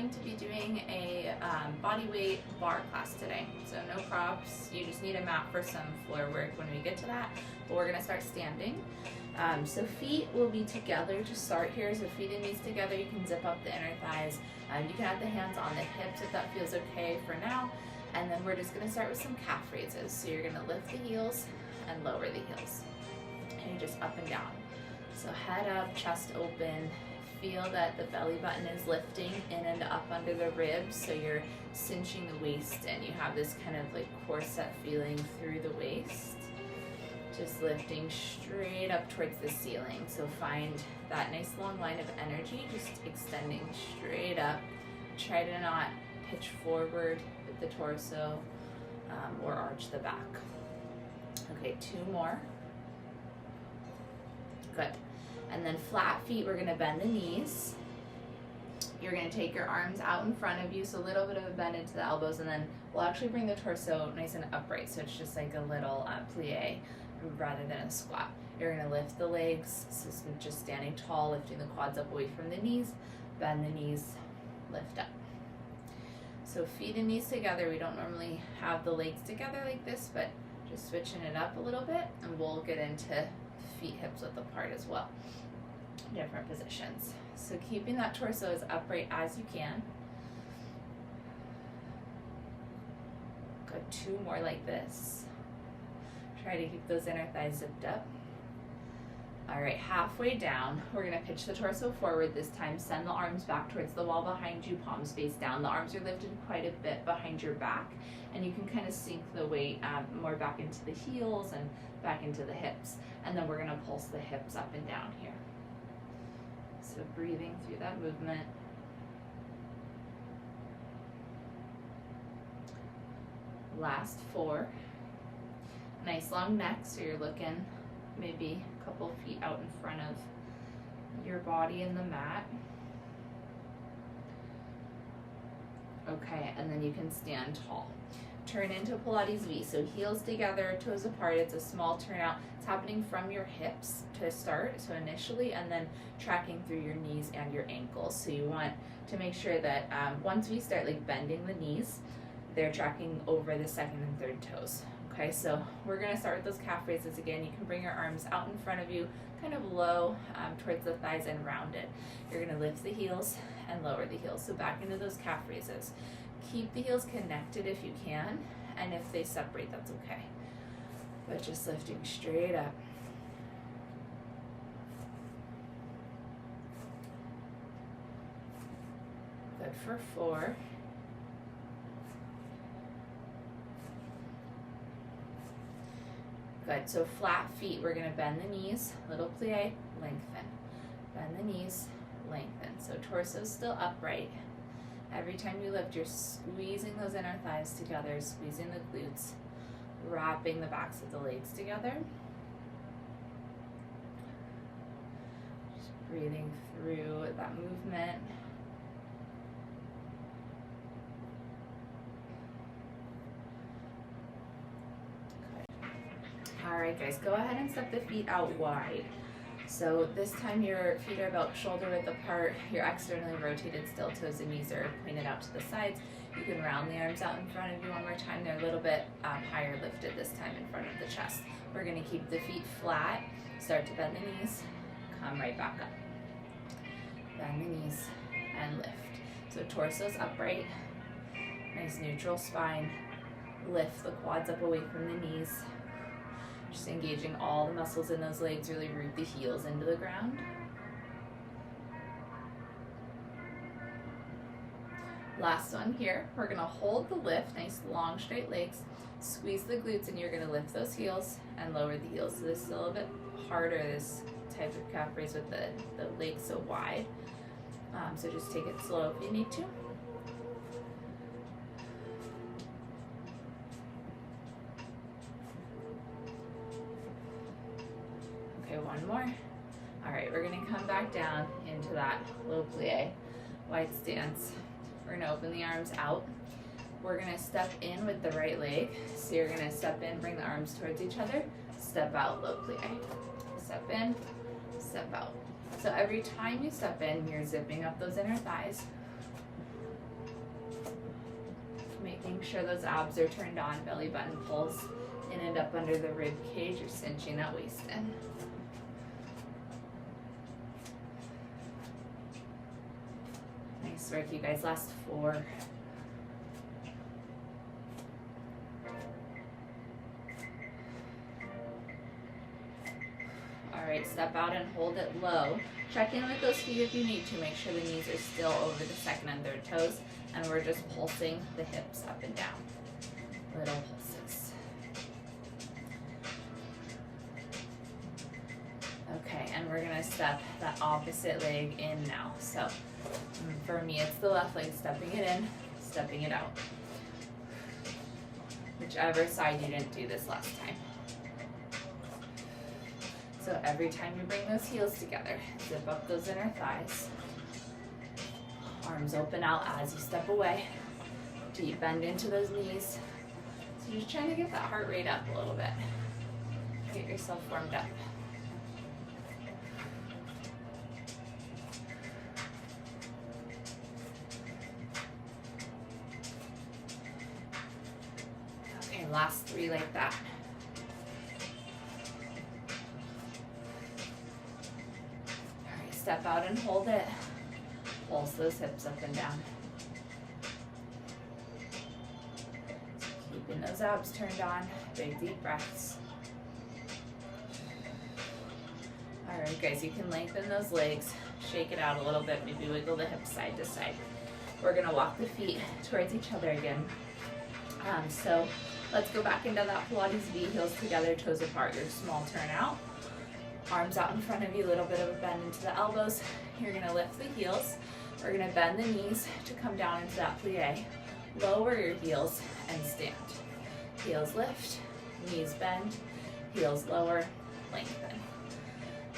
going to be doing a body weight bar class today. So no props, you just need a mat for some floor work when we get to that, but we're gonna start standing. So feet will be together to start here. So feet and knees together, you can zip up the inner thighs. You can have the hands on the hips if that feels okay for now. And then we're just gonna start with some calf raises. So you're gonna lift the heels and lower the heels. And you just up and down. So head up, chest open. Feel that the belly button is lifting in and up under the ribs. So you're cinching the waist and you have this kind of like corset feeling through the waist. Just lifting straight up towards the ceiling. So find that nice long line of energy, just extending straight up. Try to not pitch forward with the torso or arch the back. Okay, 2 more. Good. And then flat feet, we're gonna bend the knees. You're gonna take your arms out in front of you, so a little bit of a bend into the elbows, and then we'll actually bring the torso nice and upright, so it's just like a little plie rather than a squat. You're gonna lift the legs, so it's just standing tall, lifting the quads up away from the knees, bend the knees, lift up. So feet and knees together. We don't normally have the legs together like this, but just switching it up a little bit, and we'll get into feet hips width apart as well. Different positions. So keeping that torso as upright as you can. Good, 2 more like this. Try to keep those inner thighs zipped up. All right, halfway down, we're gonna pitch the torso forward this time. Send the arms back towards the wall behind you, palms face down. The arms are lifted quite a bit behind your back, and you can kind of sink the weight more back into the heels and back into the hips. And then we're gonna pulse the hips up and down here. So breathing through that movement. Last 4. Nice long neck, so you're looking maybe a couple feet out in front of your body in the mat. Okay, and then you can stand tall. Turn into Pilates V, so heels together, toes apart. It's a small turnout. It's happening from your hips to start, so initially, and then tracking through your knees and your ankles. So you want to make sure that once we start like bending the knees, they're tracking over the second and third toes. Okay, so we're gonna start with those calf raises again. You can bring your arms out in front of you, kind of low towards the thighs and rounded. You're gonna lift the heels and lower the heels. So back into those calf raises. Keep the heels connected if you can, and if they separate, that's okay. But just lifting straight up. Good for 4. Good, so flat feet, we're gonna bend the knees, little plie, lengthen. Bend the knees, lengthen. So torso's still upright. Every time you lift, you're squeezing those inner thighs together, squeezing the glutes, wrapping the backs of the legs together. Just breathing through that movement. All right, guys, go ahead and step the feet out wide. So this time your feet are about shoulder width apart. You're externally rotated still, toes and knees are pointed out to the sides. You can round the arms out in front of you one more time. They're a little bit higher lifted this time in front of the chest. We're gonna keep the feet flat, start to bend the knees, come right back up. Bend the knees and lift. So torso's upright, nice neutral spine. Lift the quads up away from the knees. Just engaging all the muscles in those legs, really root the heels into the ground. Last one here, we're gonna hold the lift, nice long straight legs, squeeze the glutes, and you're gonna lift those heels and lower the heels. So this is a little bit harder, this type of calf raise with the legs so wide. So just take it slow if you need to. Okay, 1 more. All right, we're gonna come back down into that low plie, wide stance. We're gonna open the arms out. We're gonna step in with the right leg. So you're gonna step in, bring the arms towards each other, step out, low plie. Step in, step out. So every time you step in, you're zipping up those inner thighs. sure those abs are turned on, belly button pulls in and up under the rib cage. You're cinching that waist in. Nice work, you guys. Last 4. Alright, step out and hold it low. Check in with those feet if you need to. Make sure the knees are still over the second and third toes. And we're just pulsing the hips up and down. Little pulses. Okay, and we're gonna step that opposite leg in now. So for me, it's the left leg, stepping it in, stepping it out. Whichever side you didn't do this last time. So every time you bring those heels together, zip up those inner thighs. Arms open out as you step away. Deep bend into those knees. So you're just trying to get that heart rate up a little bit. Get yourself warmed up. Okay, last 3 like that. Step out and hold it. Pulse those hips up and down. Keeping those abs turned on. Big deep breaths. Alright guys, you can lengthen those legs. Shake it out a little bit. Maybe wiggle the hips side to side. We're going to walk the feet towards each other again. So let's go back into that Pilates V, heels together, toes apart. Your small turn out. Arms out in front of you, a little bit of a bend into the elbows. You're gonna lift the heels. We're gonna bend the knees to come down into that plie. Lower your heels and stand. Heels lift, knees bend, heels lower, lengthen.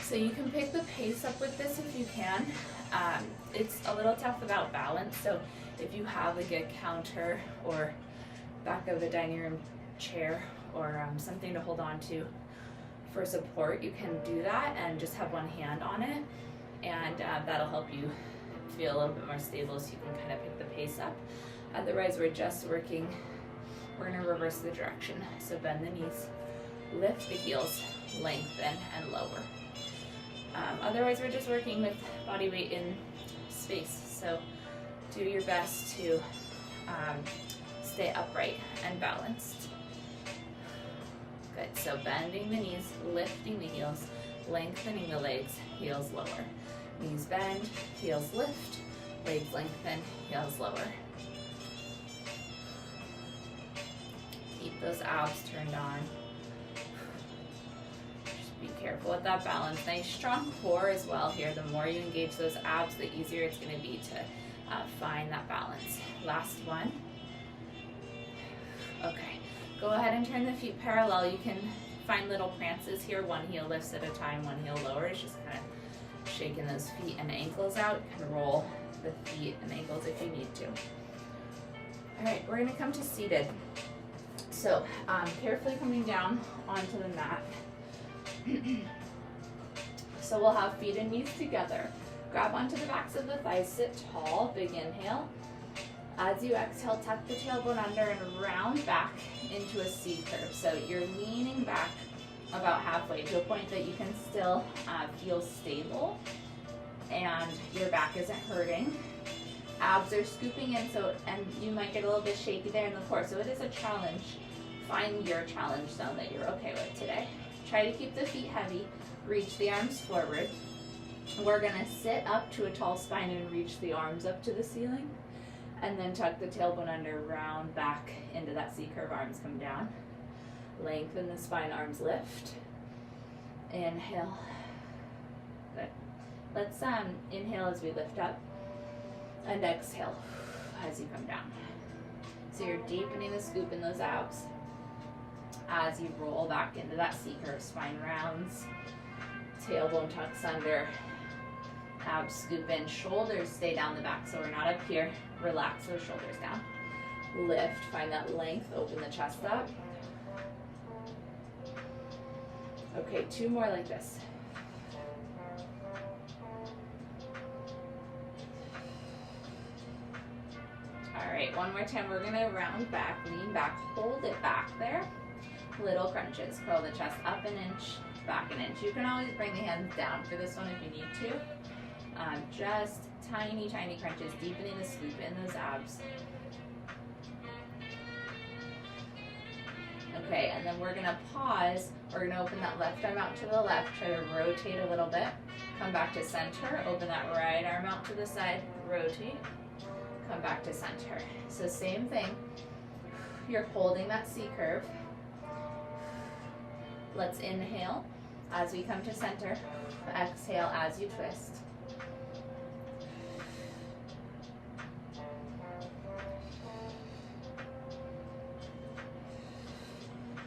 So you can pick the pace up with this if you can. It's a little tough without balance, so if you have like a counter or back of the dining room chair or something to hold on to for support, you can do that and just have one hand on it, and that'll help you feel a little bit more stable so you can kind of pick the pace up. Otherwise, we're just working, we're going to reverse the direction. So bend the knees, lift the heels, lengthen and lower. Otherwise, we're just working with body weight in space. So do your best to stay upright and balanced. Good, so bending the knees, lifting the heels, lengthening the legs, heels lower. Knees bend, heels lift, legs lengthen, heels lower. Keep those abs turned on. Just be careful with that balance. Nice strong core as well here. The more you engage those abs, the easier it's going to be to find that balance. Last one. Okay. Go ahead and turn the feet parallel. You can find little prances here. One heel lifts at a time, one heel lowers. Just kind of shaking those feet and ankles out. You can roll the feet and ankles if you need to. All right, we're gonna come to seated. So carefully coming down onto the mat. So we'll have feet and knees together. Grab onto the backs of the thighs, sit tall, big inhale. As you exhale, tuck the tailbone under and round back into a C curve. So you're leaning back about halfway to a point that you can still feel stable and your back isn't hurting. Abs are scooping in, and you might get a little bit shaky there in the core. So it is a challenge. Find your challenge zone that you're okay with today. Try to keep the feet heavy. Reach the arms forward. We're gonna sit up to a tall spine and reach the arms up to the ceiling. And then tuck the tailbone under, round back into that C curve, arms come down. Lengthen the spine, arms lift. Inhale. Good. Let's inhale as we lift up. And exhale as you come down. So you're deepening the scoop in those abs. As you roll back into that C curve, spine rounds. Tailbone tucks under. Abs scoop in, shoulders stay down the back, so we're not up here. Relax those shoulders down. Lift, find that length, open the chest up. Okay, 2 more like this. All right, one more more time, we're gonna round back, lean back, hold it back there. Little crunches, curl the chest up an inch, back an inch. You can always bring the hands down for this one if you need to. Just tiny, tiny crunches, deepening the scoop in those abs. Okay, and then we're gonna pause. We're gonna open that left arm out to the left, try to rotate a little bit. Come back to center, open that right arm out to the side, rotate, come back to center. So same thing, you're holding that C curve. Let's inhale as we come to center, exhale as you twist.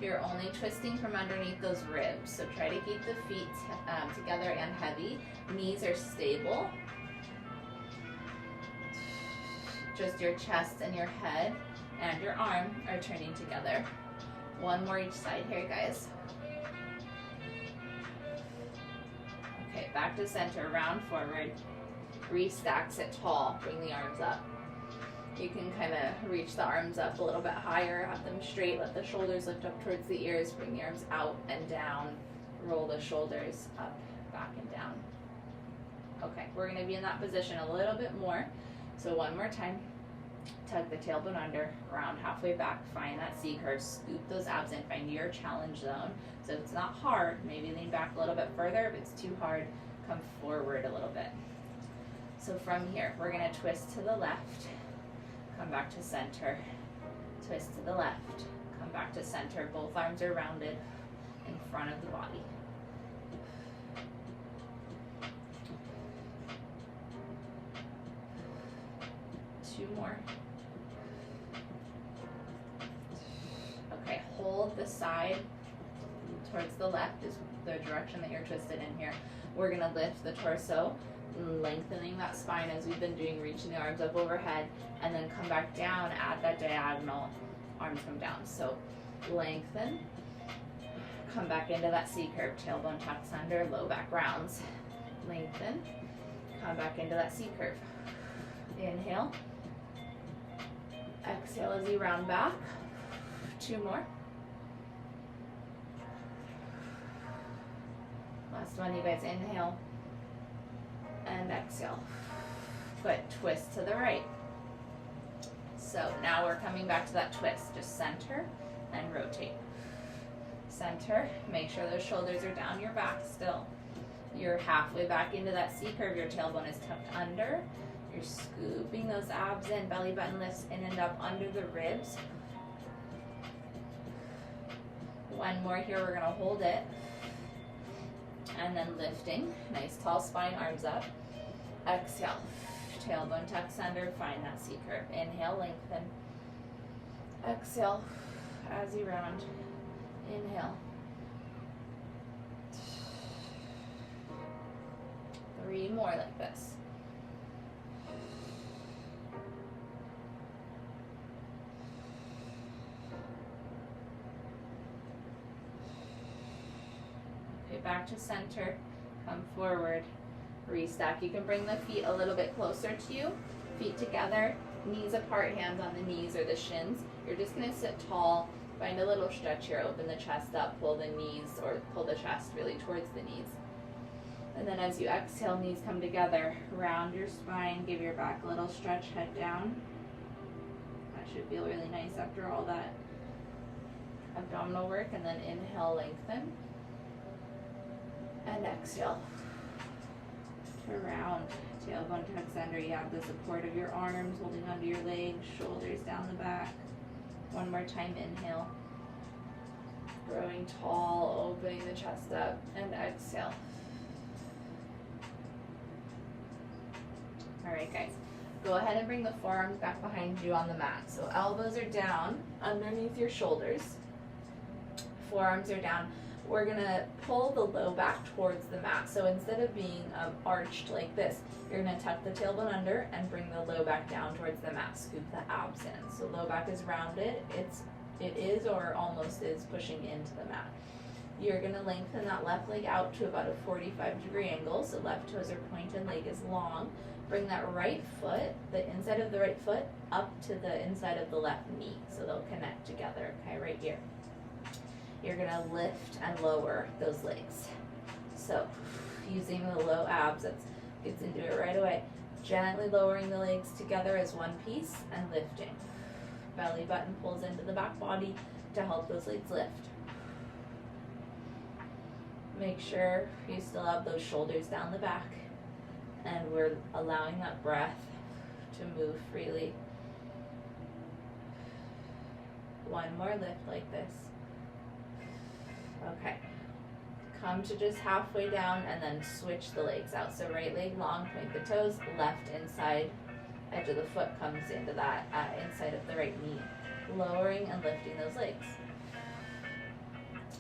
You're only twisting from underneath those ribs, so try to keep the feet together and heavy. Knees are stable. Just your chest and your head and your arm are turning together. One more each side here, guys. Okay, back to center, round forward. Restack, sit tall, bring the arms up. You can kind of reach the arms up a little bit higher, have them straight, let the shoulders lift up towards the ears, bring the arms out and down, roll the shoulders up, back and down. Okay, we're gonna be in that position a little bit more. So one more time, tug the tailbone under, round halfway back, find that C curve, scoop those abs in, find your challenge zone. So if it's not hard, maybe lean back a little bit further. If it's too hard, come forward a little bit. So from here, we're gonna twist to the left, come back to center, twist to the left, come back to center. Both arms are rounded in front of the body. Two more. Okay, hold the side towards the left is the direction that you're twisted in here. We're gonna lift the torso, lengthening that spine as we've been doing, reaching the arms up overhead, and then come back down, add that diagonal, arms come down. So lengthen, come back into that C curve, tailbone tucks under, low back rounds. Lengthen, come back into that C curve. Inhale, exhale as you round back. Two more. Last one, you guys inhale and exhale. Good, twist to the right. So now we're coming back to that twist. Just center and rotate. Center, make sure those shoulders are down your back still. You're halfway back into that C curve, your tailbone is tucked under. You're scooping those abs in, belly button lifts in and up under the ribs. One more here, we're gonna hold it. And then lifting, nice tall spine, arms up. Exhale, tailbone tucks under, find that C curve. Inhale, lengthen. Exhale, as you round. Inhale. 3 more like this. Back to center, come forward, restack. You can bring the feet a little bit closer to you, feet together, knees apart, hands on the knees or the shins. You're just gonna sit tall, find a little stretch here, open the chest up, pull the knees or pull the chest really towards the knees. And then as you exhale, knees come together, round your spine, give your back a little stretch, head down. That should feel really nice after all that abdominal work. And then inhale, lengthen. And exhale to round, tailbone tucks under. You have the support of your arms holding onto your legs, shoulders down the back. One more time, inhale, growing tall, opening the chest up, and exhale. All right, guys, go ahead and bring the forearms back behind you on the mat. So elbows are down underneath your shoulders, forearms are down. We're gonna pull the low back towards the mat. So instead of being arched like this, you're gonna tuck the tailbone under and bring the low back down towards the mat. Scoop the abs in. So low back is rounded. It is or almost is pushing into the mat. You're gonna lengthen that left leg out to about a 45-degree angle. So left toes are pointed, leg is long. Bring that right foot, the inside of the right foot, up to the inside of the left knee, so they'll connect together, okay, right here. You're gonna lift and lower those legs. So, using the low abs, that gets into it right away. Gently lowering the legs together as one piece and lifting. Belly button pulls into the back body to help those legs lift. Make sure you still have those shoulders down the back, and we're allowing that breath to move freely. One more lift like this. Okay. Come to just halfway down and then switch the legs out. So right leg long, point the toes, left inside edge of the foot comes into that inside of the right knee. Lowering and lifting those legs.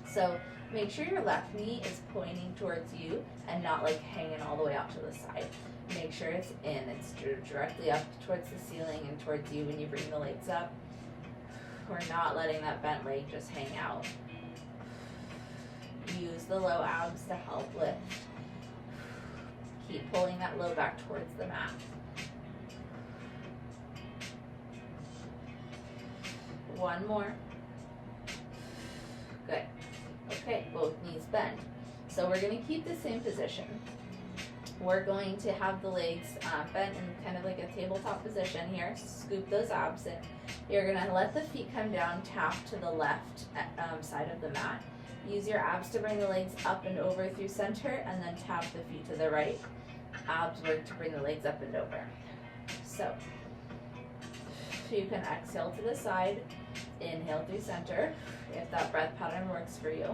So make sure your left knee is pointing towards you and not like hanging all the way out to the side. Make sure it's in, it's directly up towards the ceiling and towards you when you bring the legs up. We're not letting that bent leg just hang out. Use the low abs to help lift. Keep pulling that low back towards the mat. One more. Good. Okay, both knees bend. So we're going to keep the same position. We're going to have the legs bent in kind of like a tabletop position here. Scoop those abs in. You're going to let the feet come down, tap to the left side of the mat. Use your abs to bring the legs up and over through center, and then tap the feet to the right. Abs work to bring the legs up and over. So you can exhale to the side, inhale through center, if that breath pattern works for you.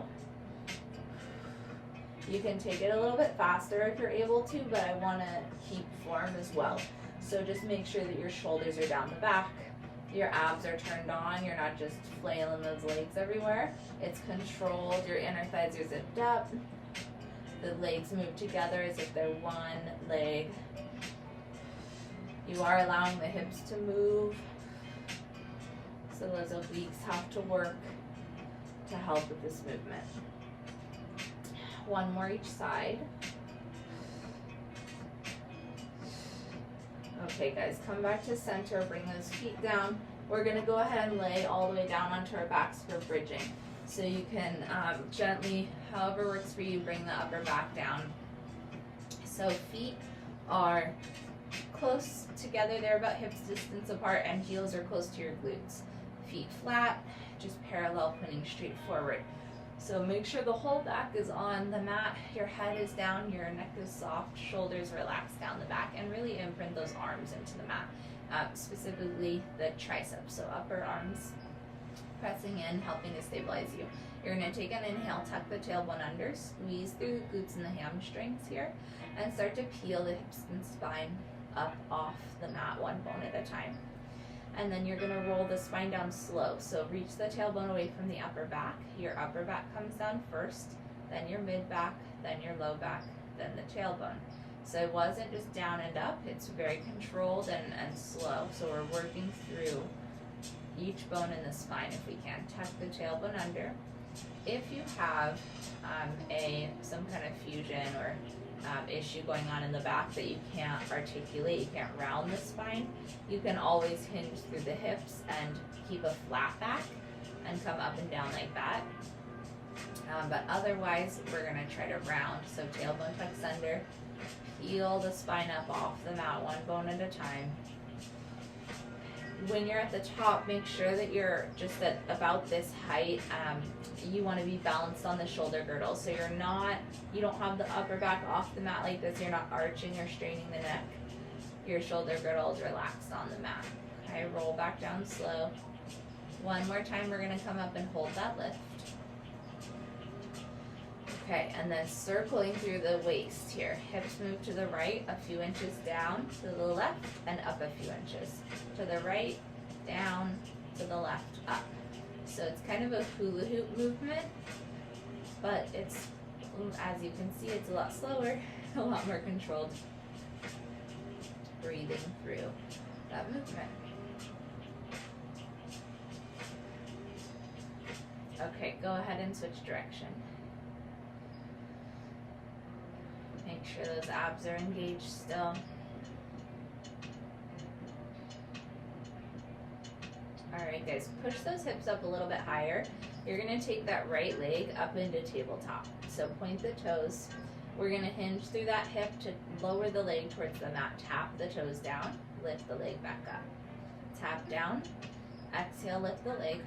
You can take it a little bit faster if you're able to, but I want to keep form as well. So just make sure that your shoulders are down the back, your abs are turned on, you're not just flailing those legs everywhere. It's controlled, your inner thighs are zipped up, the legs move together as if they're one leg. You are allowing the hips to move, so those obliques have to work to help with this movement. One more each side. Okay guys, come back to center, bring those feet down. We're gonna go ahead and lay all the way down onto our backs for bridging. So you can gently, however works for you, bring the upper back down. So feet are close together, they're about hips distance apart, and heels are close to your glutes. Feet flat, just parallel, pointing straight forward. So make sure the whole back is on the mat, your head is down, your neck is soft, shoulders relaxed down the back, and really imprint those arms into the mat, specifically the triceps, so upper arms pressing in, helping to stabilize you. You're going to take an inhale, tuck the tailbone under, squeeze through the glutes and the hamstrings here, and start to peel the hips and spine up off the mat, one bone at a time. And then you're going to roll the spine down slow. So reach the tailbone away from the upper back. Your upper back comes down first, then your mid back, then your low back, then the tailbone. So it wasn't just down and up, it's very controlled and slow. So we're working through each bone in the spine if we can. Tuck the tailbone under. If you have some kind of fusion or issue going on in the back that you can't articulate, you can't round the spine, you can always hinge through the hips and keep a flat back and come up and down like that. But otherwise, we're going to try to round. So tailbone tucks under, peel the spine up off the mat, one bone at a time. When you're at the top, make sure that you're just at about this height. You want to be balanced on the shoulder girdle, so you don't have the upper back off the mat like this, you're not arching or straining the neck. Your shoulder girdle is relaxed on the mat. Okay, roll back down slow. One more time, we're going to come up and hold that lift. Okay, and then circling through the waist here. Hips move to the right, a few inches down, to the left, and up a few inches. To the right, down, to the left, up. So it's kind of a hula hoop movement, but it's, as you can see, it's a lot slower, a lot more controlled. Breathing through that movement. Okay, go ahead and switch direction. Make sure those abs are engaged still. All right, guys, push those hips up a little bit higher. You're gonna take that right leg up into tabletop. So point the toes. We're gonna hinge through that hip to lower the leg towards the mat. Tap the toes down, lift the leg back up. Tap down, exhale, lift the leg.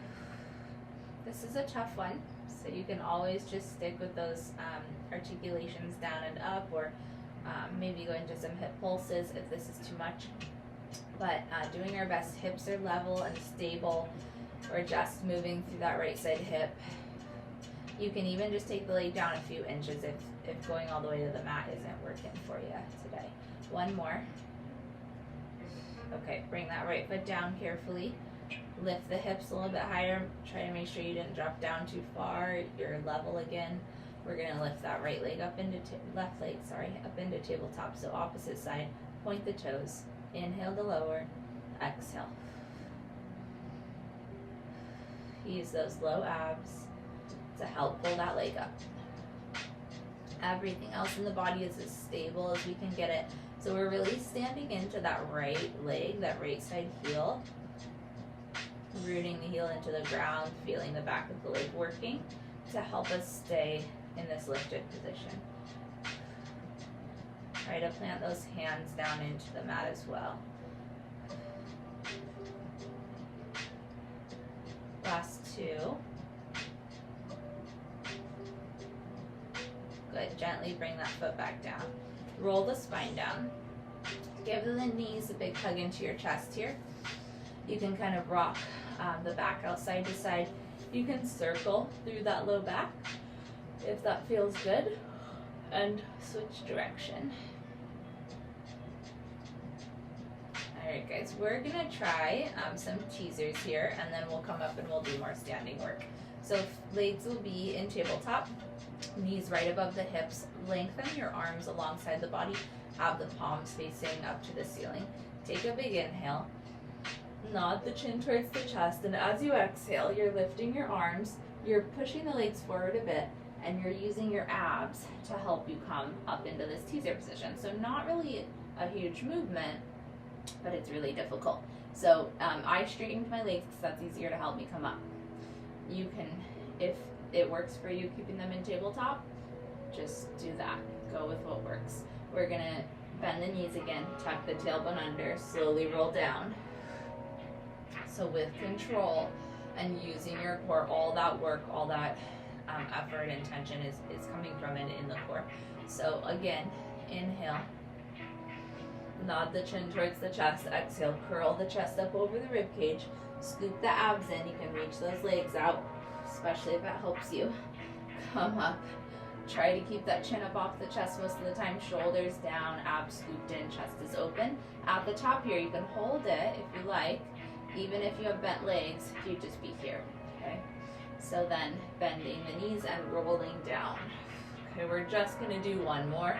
This is a tough one, so you can always just stick with those articulations down and up, or maybe go into some hip pulses if this is too much. But doing our best, hips are level and stable. We're just moving through that right side hip. You can even just take the leg down a few inches if going all the way to the mat isn't working for you today. One more. Okay, bring that right foot down carefully. Lift the hips a little bit higher. Try to make sure you didn't drop down too far. You're level again. We're gonna lift that right leg up into, left leg, sorry, up into tabletop. So opposite side, point the toes. Inhale to lower, exhale. Use those low abs to help pull that leg up. Everything else in the body is as stable as we can get it. So we're really standing into that right leg, that right side heel. Rooting the heel into the ground, feeling the back of the leg working to help us stay in this lifted position. Try to plant those hands down into the mat as well. Last two. Good, gently bring that foot back down. Roll the spine down. Give the knees a big hug into your chest here. You can kind of rock the back out side to side. You can circle through that low back if that feels good, and switch direction. Alright guys, we're gonna try some teasers here, and then we'll come up and we'll do more standing work. So legs will be in tabletop, knees right above the hips. Lengthen your arms alongside the body. Have the palms facing up to the ceiling. Take a big inhale. Nod the chin towards the chest, and as you exhale, you're lifting your arms, you're pushing the legs forward a bit, and you're using your abs to help you come up into this teaser position. So not really a huge movement, but it's really difficult. So I straightened my legs because that's easier to help me come up. You can, if it works for you keeping them in tabletop, just do that. Go with what works. We're gonna bend the knees again, tuck the tailbone under, slowly roll down. So with control and using your core, all that work, all that effort and tension is coming from it in the core. So again, inhale. Nod the chin towards the chest. Exhale, curl the chest up over the rib cage. Scoop the abs in. You can reach those legs out, especially if it helps you. Come up. Try to keep that chin up off the chest most of the time. Shoulders down, abs scooped in, chest is open. At the top here, you can hold it if you like. Even if you have bent legs, you just be here, okay? So then bending the knees and rolling down. Okay, we're just gonna do one more.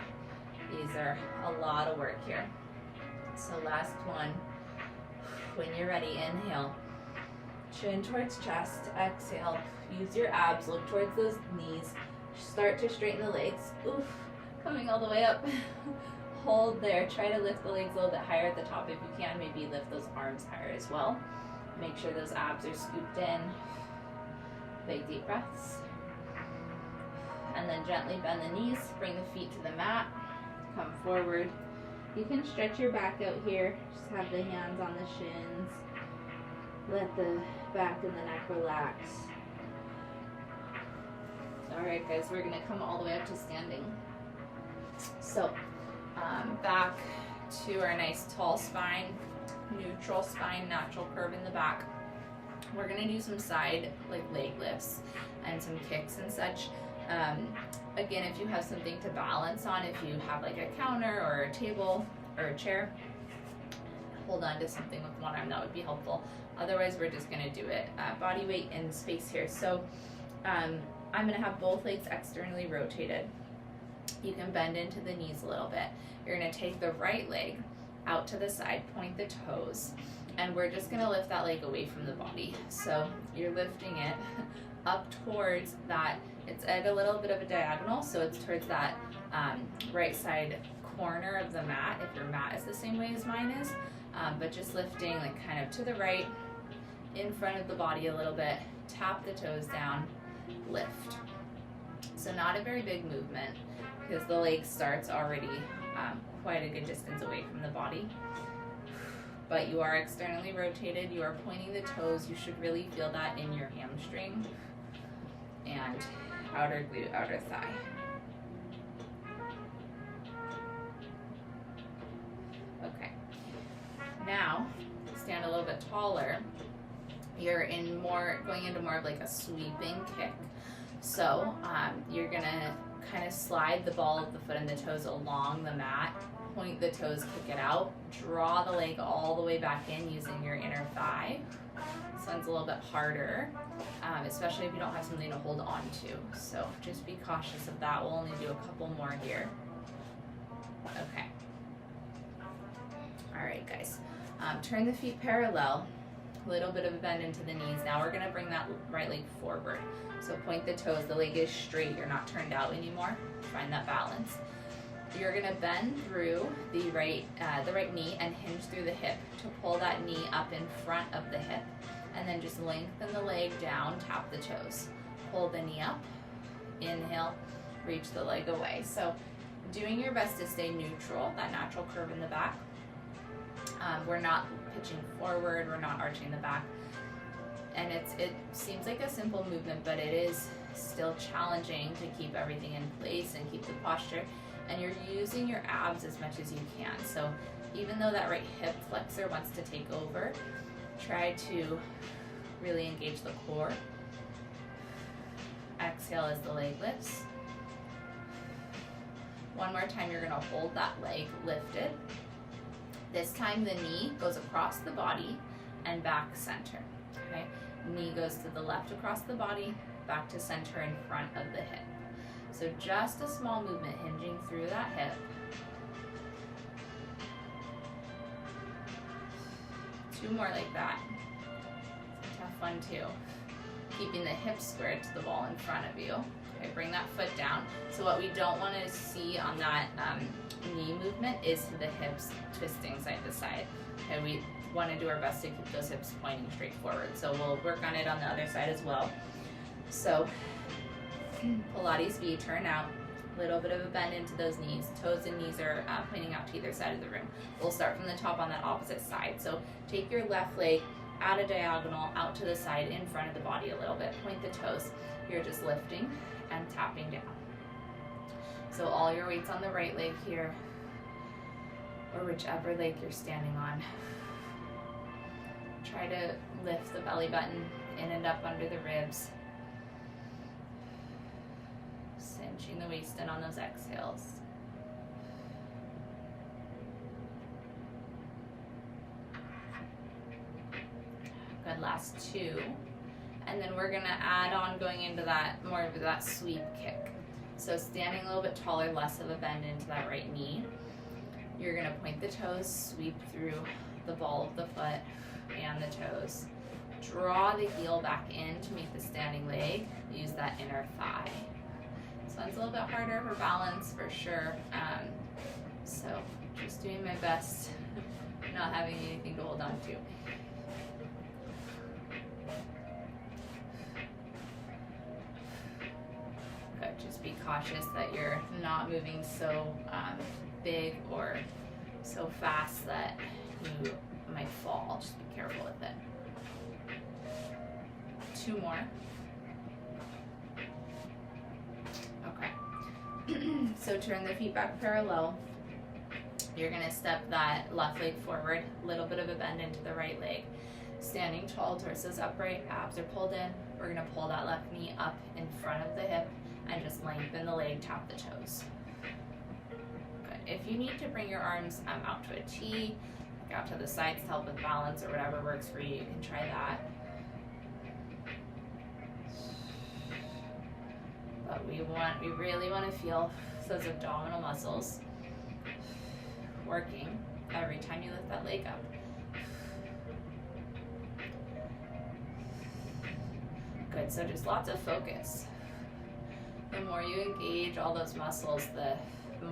These are a lot of work here. So last one. When you're ready, inhale. Chin towards chest, exhale. Use your abs, look towards those knees. Start to straighten the legs. Oof, coming all the way up. Hold there. Try to lift the legs a little bit higher at the top if you can. Maybe lift those arms higher as well. Make sure those abs are scooped in. Big deep breaths. And then gently bend the knees. Bring the feet to the mat. Come forward. You can stretch your back out here. Just have the hands on the shins. Let the back and the neck relax. Alright guys, we're going to come all the way up to standing. So, back to our nice tall spine, neutral spine, natural curve in the back. We're going to do some side leg lifts and some kicks and such. Again, if you have something to balance on, if you have like a counter or a table or a chair, hold on to something with one arm, that would be helpful. Otherwise, we're just going to do it body weight in space here. So I'm going to have both legs externally rotated. You can bend into the knees a little bit. You're going to take the right leg out to the side, point the toes, and we're just going to lift that leg away from the body. So you're lifting it up towards that. It's at a little bit of a diagonal, so it's towards that right side corner of the mat, if your mat is the same way as mine is, but just lifting like kind of to the right, in front of the body a little bit, tap the toes down, lift. So not a very big movement because the leg starts already quite a good distance away from the body. But you are externally rotated, you are pointing the toes, you should really feel that in your hamstring and outer glute, outer thigh. Okay, now stand a little bit taller. You're going into more of like a sweeping kick. So you're gonna kind of slide the ball of the foot and the toes along the mat, point the toes, kick it out, draw the leg all the way back in using your inner thigh. This one's a little bit harder, especially if you don't have something to hold on to. So just be cautious of that. We'll only do a couple more here. Okay. All right, guys. Turn the feet parallel. A little bit of a bend into the knees. Now we're gonna bring that right leg forward. So point the toes, the leg is straight, you're not turned out anymore. Find that balance. You're gonna bend through the right knee and hinge through the hip to pull that knee up in front of the hip, and then just lengthen the leg down, tap the toes. Pull the knee up, inhale, reach the leg away. So doing your best to stay neutral, that natural curve in the back. We're not pitching forward, we're not arching the back. And it seems like a simple movement, but it is still challenging to keep everything in place and keep the posture. And you're using your abs as much as you can. So even though that right hip flexor wants to take over, try to really engage the core. Exhale as the leg lifts. One more time, you're gonna hold that leg lifted. This time the knee goes across the body and back center, okay? Knee goes to the left across the body, back to center in front of the hip. So just a small movement hinging through that hip. Two more like that. It's a tough one too. Keeping the hips squared to the wall in front of you. Okay, bring that foot down. So what we don't want to see on that knee movement is the hips twisting side to side. Okay, we want to do our best to keep those hips pointing straight forward. So we'll work on it on the other side as well. So Pilates V, turn out, a little bit of a bend into those knees. Toes and knees are pointing out to either side of the room. We'll start from the top on that opposite side. So take your left leg at a diagonal out to the side in front of the body a little bit. Point the toes. You're just lifting and tapping down. So all your weight's on the right leg here, or whichever leg you're standing on. Try to lift the belly button in and up under the ribs. Cinching the waist in on those exhales. Good, last two. And then we're gonna add on going into that, more of that sweep kick. So standing a little bit taller, less of a bend into that right knee. You're gonna point the toes, sweep through the ball of the foot and the toes. Draw the heel back in to meet the standing leg. Use that inner thigh. This one's a little bit harder for balance for sure. So just doing my best, not having anything to hold on to. But just be cautious that you're not moving so big or so fast that you might fall. Just be careful with it. Two more. Okay. So turn the feet back parallel. You're gonna step that left leg forward, a little bit of a bend into the right leg. Standing tall, torso's upright, abs are pulled in. We're gonna pull that left knee up in front of the hip and just lengthen the leg, tap the toes. Good. If you need to bring your arms out to a T, out to the sides to help with balance or whatever works for you, you can try that. But we really want to feel those abdominal muscles working every time you lift that leg up. Good, so just lots of focus. The more you engage all those muscles, the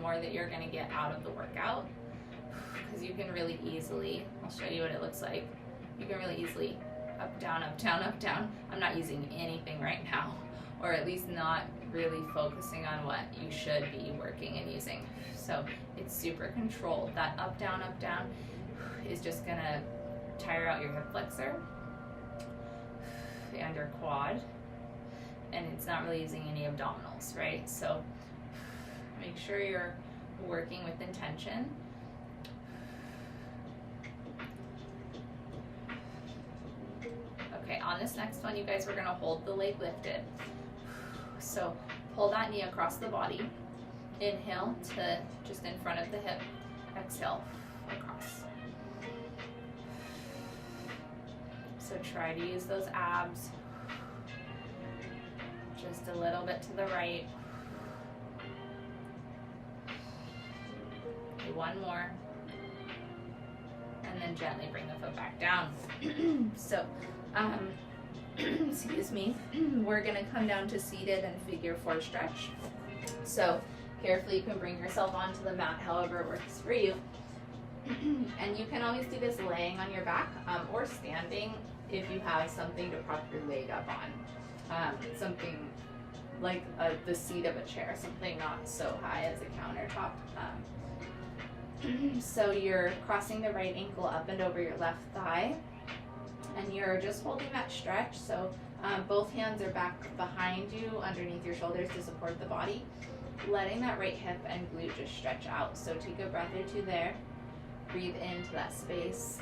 more that you're gonna get out of the workout. Because you can really easily, I'll show you what it looks like. You can really easily up, down, up, down, up, down. I'm not using anything right now, or at least not really focusing on what you should be working and using. So it's super controlled. That up, down is just gonna tire out your hip flexor and your quad, and it's not really using any abdominals, right? So make sure you're working with intention. Okay, on this next one, you guys, we're gonna hold the leg lifted. So pull that knee across the body. Inhale to just in front of the hip. Exhale, across. So try to use those abs. Just a little bit to the right. Okay, one more. And then gently bring the foot back down. So, excuse me, we're gonna come down to seated and figure 4 stretch. So carefully you can bring yourself onto the mat however it works for you. And you can always do this laying on your back or standing if you have something to prop your leg up on. Something like the seat of a chair, something not so high as a countertop. So you're crossing the right ankle up and over your left thigh, and you're just holding that stretch. So both hands are back behind you underneath your shoulders to support the body, letting that right hip and glute just stretch out. So take a breath or two there. Breathe into that space.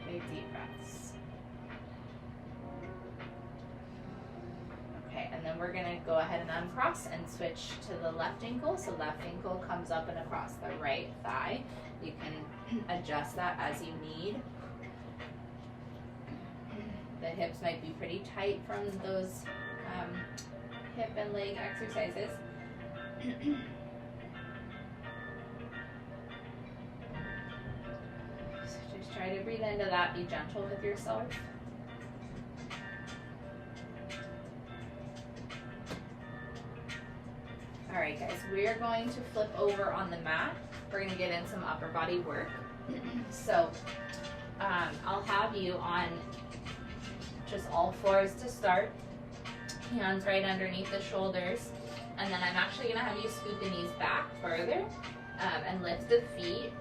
Big deep breaths. Okay, and then we're gonna go ahead and uncross and switch to the left ankle. So left ankle comes up and across the right thigh. You can adjust that as you need. The hips might be pretty tight from those hip and leg exercises. So just try to breathe into that, be gentle with yourself. All right, guys, we are going to flip over on the mat. We're going to get in some upper body work. So I'll have you on just all fours to start. Hands right underneath the shoulders. And then I'm actually going to have you scoot the knees back further and lift the feet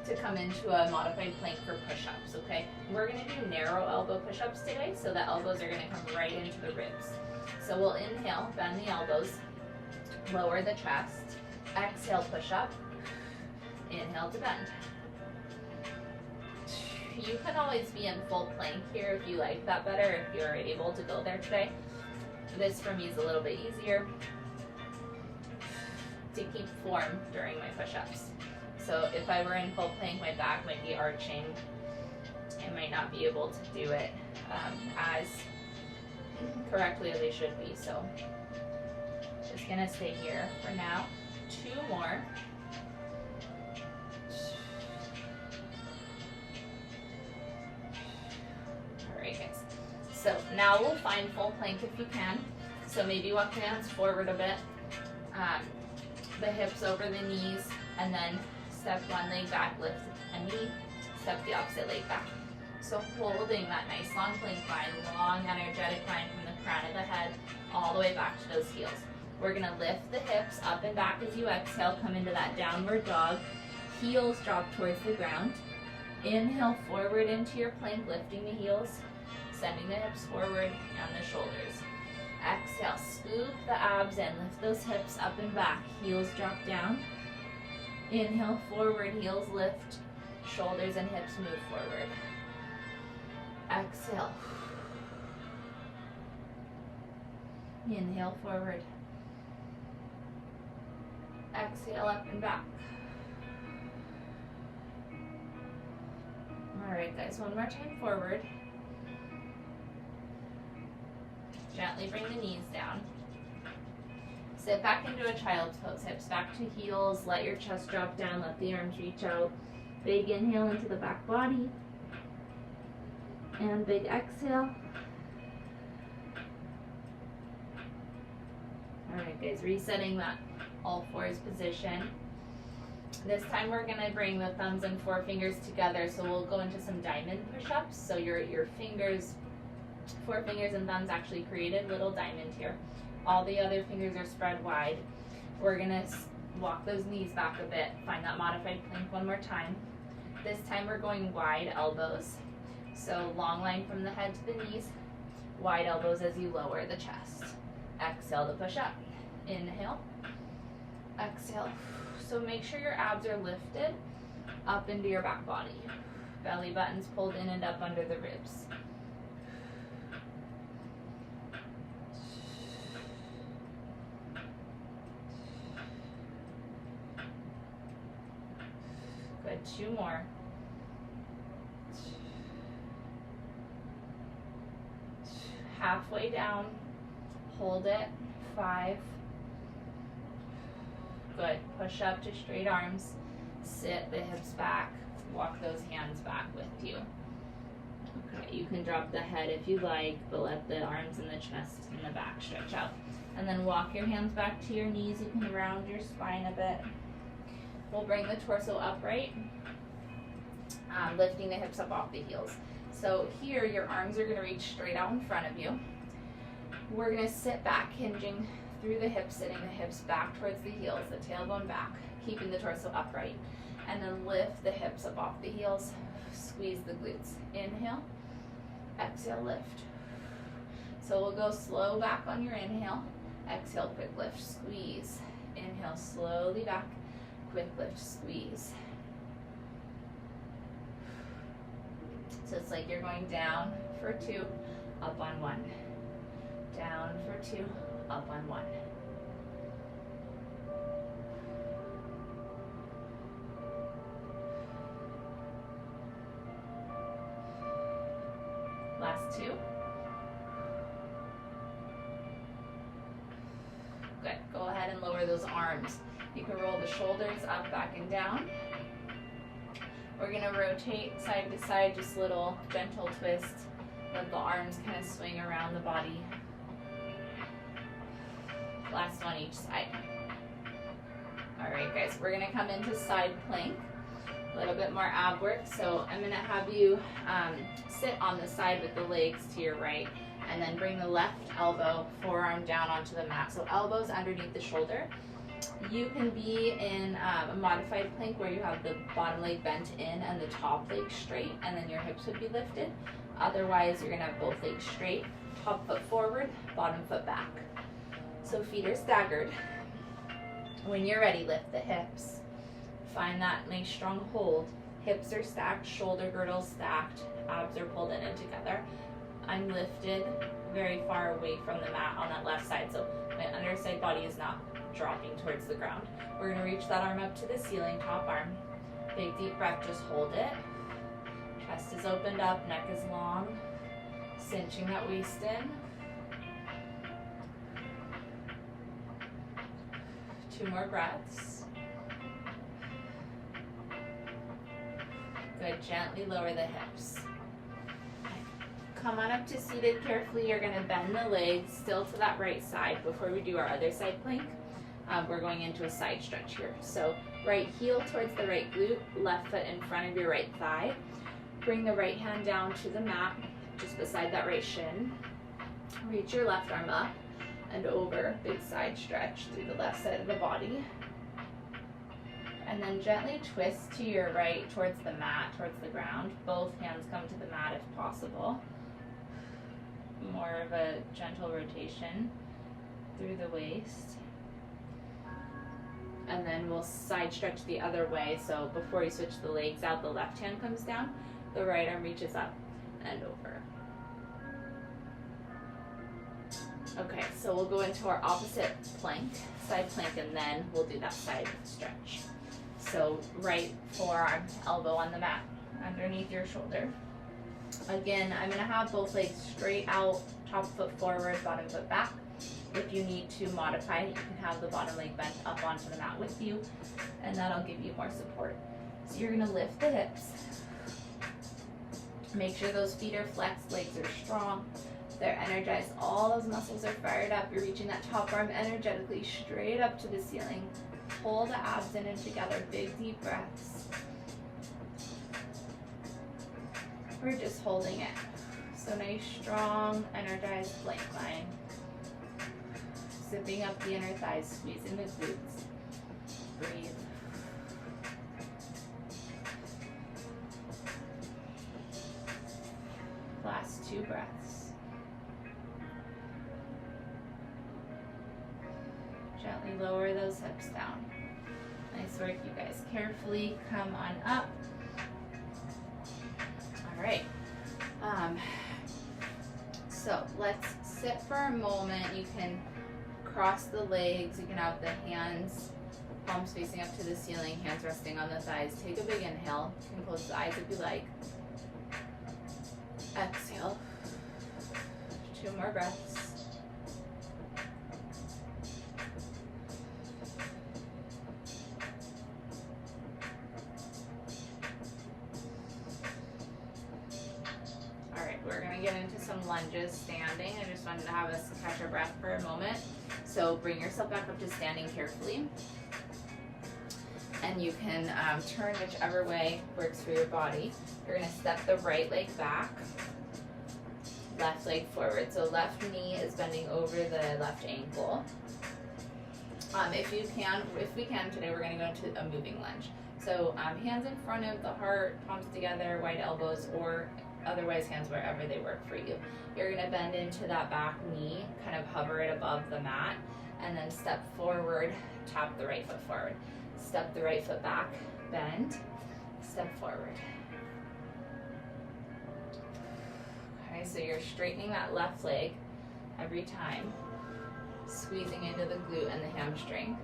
to come into a modified plank for push-ups, okay? We're going to do narrow elbow push-ups today, so the elbows are going to come right into the ribs. So we'll inhale, bend the elbows, lower the chest, exhale, push up, inhale to bend. You can always be in full plank here if you like that better, if you're able to go there today. This for me is a little bit easier to keep form during my push-ups. So if I were in full plank, my back might be arching. I might not be able to do it as correctly as I should be. So just gonna stay here for now. 2 more. All right, guys. So now we'll find full plank if you can. So maybe walk the hands forward a bit, the hips over the knees, and then step one leg back, lift a knee, step the opposite leg back. So holding that nice long plank line, long energetic line from the crown of the head all the way back to those heels. We're gonna lift the hips up and back as you exhale, come into that downward dog. Heels drop towards the ground. Inhale forward into your plank, lifting the heels, sending the hips forward and the shoulders. Exhale, scoop the abs in, lift those hips up and back, heels drop down. Inhale forward, heels lift, shoulders and hips move forward. Exhale. Inhale forward. Exhale up and back. All right, guys, one more time forward. Gently bring the knees down. Sit back into a child's pose, hips back to heels, let your chest drop down, let the arms reach out. Big inhale into the back body. And big exhale. All right, guys, resetting that all fours position. This time we're gonna bring the thumbs and forefingers together, so we'll go into some diamond push-ups. So your fingers, forefingers and thumbs actually created little diamond here. All the other fingers are spread wide. We're gonna walk those knees back a bit. Find that modified plank one more time. This time we're going wide elbows. So long line from the head to the knees, wide elbows as you lower the chest. Exhale to push up. Inhale, exhale. So make sure your abs are lifted up into your back body. Belly button's pulled in and up under the ribs. Good, 2 more. Halfway down, hold it, 5. Good, push up to straight arms, sit the hips back, walk those hands back with you. Okay, you can drop the head if you like, but let the arms and the chest and the back stretch out. And then walk your hands back to your knees. You can round your spine a bit. We'll bring the torso upright, lifting the hips up off the heels. So here, your arms are gonna reach straight out in front of you. We're gonna sit back, hinging through the hips, sitting the hips back towards the heels, the tailbone back, keeping the torso upright. And then lift the hips up off the heels, squeeze the glutes. Inhale, exhale, lift. So we'll go slow back on your inhale, exhale, quick lift, squeeze. Inhale, slowly back, quick lift, squeeze. So it's like you're going down for 2, up on 1. Down for 2, up on 1. Last 2. Good. Go ahead and lower those arms. You can roll the shoulders up, back, and down. We're gonna rotate side to side, just a little gentle twist. Let the arms kind of swing around the body. Last one each side. All right, guys, we're gonna come into side plank. A little bit more ab work. So I'm gonna have you sit on the side with the legs to your right, and then bring the left elbow, forearm down onto the mat. So elbows underneath the shoulder. You can be in a modified plank where you have the bottom leg bent in and the top leg straight, and then your hips would be lifted. Otherwise, you're gonna have both legs straight, top foot forward, bottom foot back. So feet are staggered. When you're ready, lift the hips. Find that nice strong hold. Hips are stacked, shoulder girdles stacked, abs are pulled in and together. I'm lifted very far away from the mat on that left side, so my underside body is not dropping towards the ground. We're gonna reach that arm up to the ceiling, top arm. Big deep breath, just hold it. Chest is opened up, neck is long, cinching that waist in. 2 more breaths. Good, gently lower the hips. Come on up to seated carefully. You're gonna bend the legs still to that right side before we do our other side plank. We're going into a side stretch here. So right heel towards the right glute, left foot in front of your right thigh. Bring the right hand down to the mat, just beside that right shin. Reach your left arm up and over, big side stretch through the left side of the body. And then gently twist to your right towards the mat, towards the ground. Both hands come to the mat if possible. More of a gentle rotation through the waist. And then we'll side stretch the other way. So before you switch the legs out, the left hand comes down, the right arm reaches up and over. Okay, so we'll go into our opposite plank, side plank, and then we'll do that side stretch. So right forearm, elbow on the mat, underneath your shoulder. Again, I'm gonna have both legs straight out, top foot forward, bottom foot back. If you need to modify it, you can have the bottom leg bent up onto the mat with you, and that'll give you more support. So you're gonna lift the hips. Make sure those feet are flexed, legs are strong. They're energized, all those muscles are fired up. You're reaching that top arm energetically straight up to the ceiling. pull the abs in and together, big deep breaths. We're just holding it. So nice, strong, energized plank line. Zipping up the inner thighs, squeezing the glutes. Breathe. Last 2 breaths. Gently lower those hips down. Nice work, you guys. Carefully come on up. All right. So let's sit for a moment. You can cross the legs. You can have the hands, palms facing up to the ceiling, hands resting on the thighs. Take a big inhale. You can close the eyes if you like. Exhale. 2 more breaths. All right, we're gonna get into some lunges standing. I just wanted to have us catch our breath for a moment. So bring yourself back up to standing carefully. And you can turn whichever way works for your body. You're gonna step the right leg back, left leg forward. So left knee is bending over the left ankle. If we can today, we're gonna go into a moving lunge. So hands in front of the heart, palms together, wide elbows, or otherwise hands wherever they work for you. You're gonna bend into that back knee, kind of hover it above the mat, and then step forward, tap the right foot forward. Step the right foot back, bend, step forward. Okay, so you're straightening that left leg every time, squeezing into the glute and the hamstring.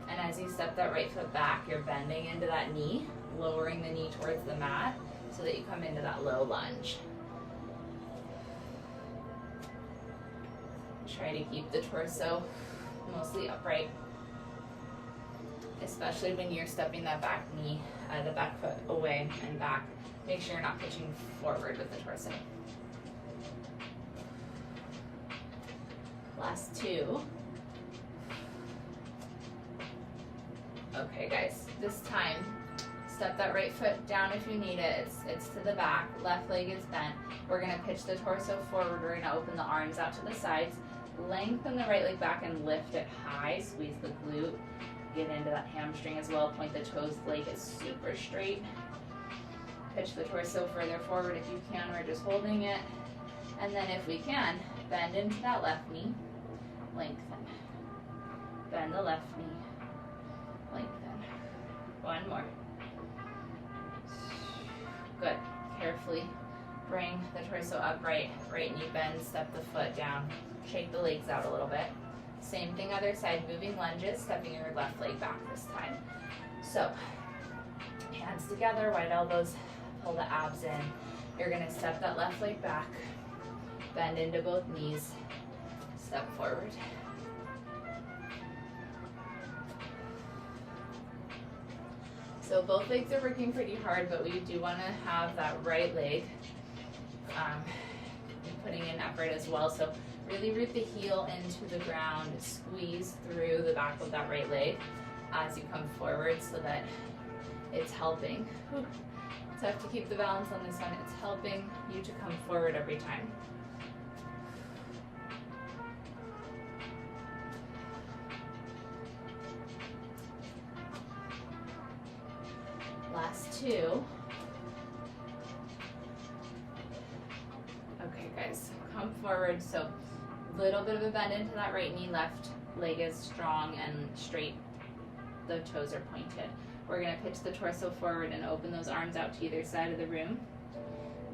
And as you step that right foot back, you're bending into that knee, lowering the knee towards the mat so that you come into that low lunge. Try to keep the torso mostly upright, especially when you're stepping that back knee, the back foot away and back. Make sure you're not pitching forward with the torso. Last 2. Okay guys, this time, step that right foot down if you need it. It's to the back, left leg is bent. We're gonna pitch the torso forward. We're gonna open the arms out to the sides. Lengthen the right leg back and lift it high. Squeeze the glute. Get into that hamstring as well. Point the toes. Leg is super straight. Pitch the torso further forward if you can. We're just holding it. And then if we can, bend into that left knee. Lengthen. Bend the left knee. Lengthen. 1 more. Good. Carefully bring the torso upright. Right knee bend. Step the foot down. Shake the legs out a little bit. Same thing other side, moving lunges, stepping your left leg back this time. So, hands together, wide elbows, pull the abs in. You're gonna step that left leg back, bend into both knees, step forward. So both legs are working pretty hard, but we do wanna have that right leg putting in effort as well. So really root the heel into the ground, squeeze through the back of that right leg as you come forward so that it's helping. It's tough to keep the balance on this one. It's helping you to come forward every time. Last 2. Okay guys, come forward. So little bit of a bend into that right knee, left leg is strong and straight, the toes are pointed. We're gonna pitch the torso forward and open those arms out to either side of the room.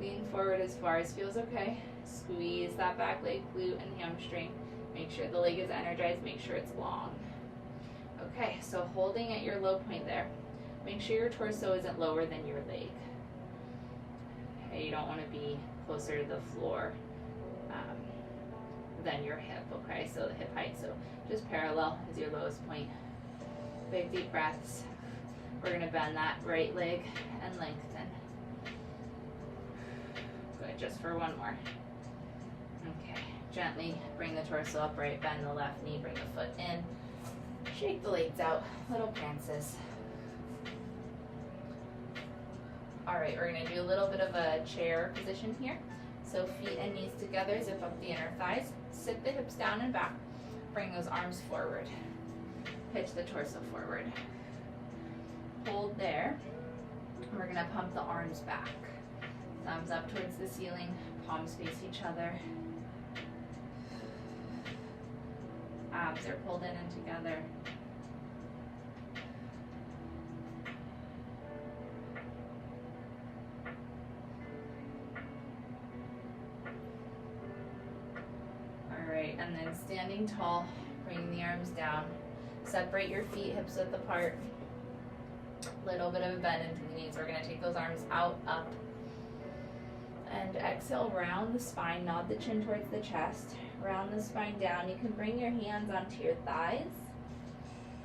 Lean forward as far as feels okay. Squeeze that back leg, glute and hamstring. Make sure the leg is energized, make sure it's long. Okay, so holding at your low point there. Make sure your torso isn't lower than your leg. Okay, you don't wanna be closer to the floor than your hip, okay? So the hip height, so just parallel is your lowest point. Big deep breaths. We're gonna bend that right leg and lengthen. Good, just for 1 more. Okay, gently bring the torso upright, bend the left knee, bring the foot in. Shake the legs out, little prances. All right, we're gonna do a little bit of a chair position here. So feet and knees together, zip up the inner thighs, sit the hips down and back, bring those arms forward. Pitch the torso forward. Hold there. We're gonna pump the arms back. Thumbs up towards the ceiling, palms face each other. Abs are pulled in and together. Alright, and then standing tall, bring the arms down. Separate your feet hips width apart. Little bit of a bend into the knees. We're going to take those arms out, up. And exhale, round the spine, nod the chin towards the chest. Round the spine down. You can bring your hands onto your thighs.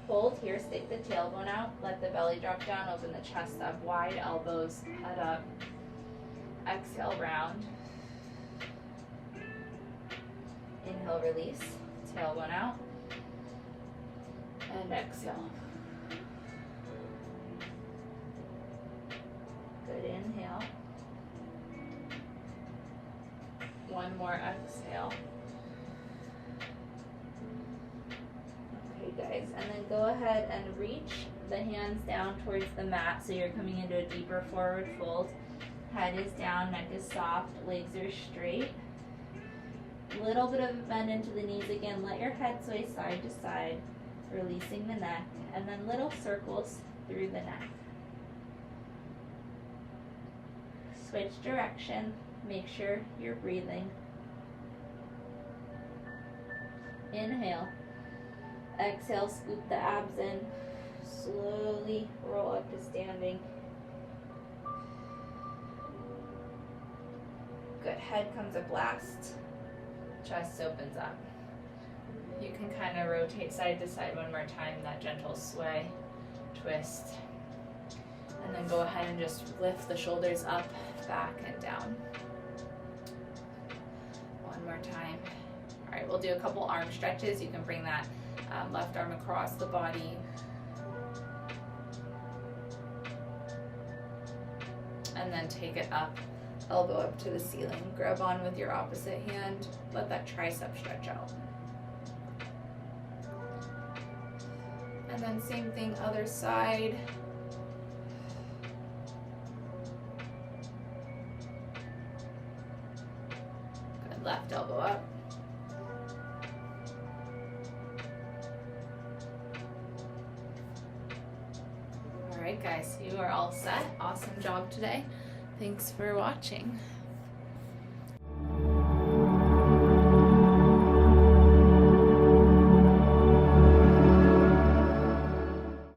Hold here, stick the tailbone out. Let the belly drop down, open the chest up. Wide elbows, head up. Exhale, round. Inhale, release. Tailbone out. And exhale. Good inhale. One more exhale. Okay, guys, and then go ahead and reach the hands down towards the mat so you're coming into a deeper forward fold. Head is down, neck is soft, legs are straight. Little bit of a bend into the knees again. Let your head sway side to side, releasing the neck, and then little circles through the neck. Switch direction, make sure you're breathing. Inhale, exhale, scoop the abs in, slowly roll up to standing. Good, head comes up last, chest opens up. You can kind of rotate side to side one more time, that gentle sway, twist. And then go ahead and just lift the shoulders up, back, and down. One more time. All right, we'll do a couple arm stretches. You can bring that left arm across the body. And then take it up, elbow up to the ceiling. Grab on with your opposite hand. Let that tricep stretch out. And then same thing, other side. Good, left elbow up. All right, guys, you are all set. Awesome job today. Thanks for watching.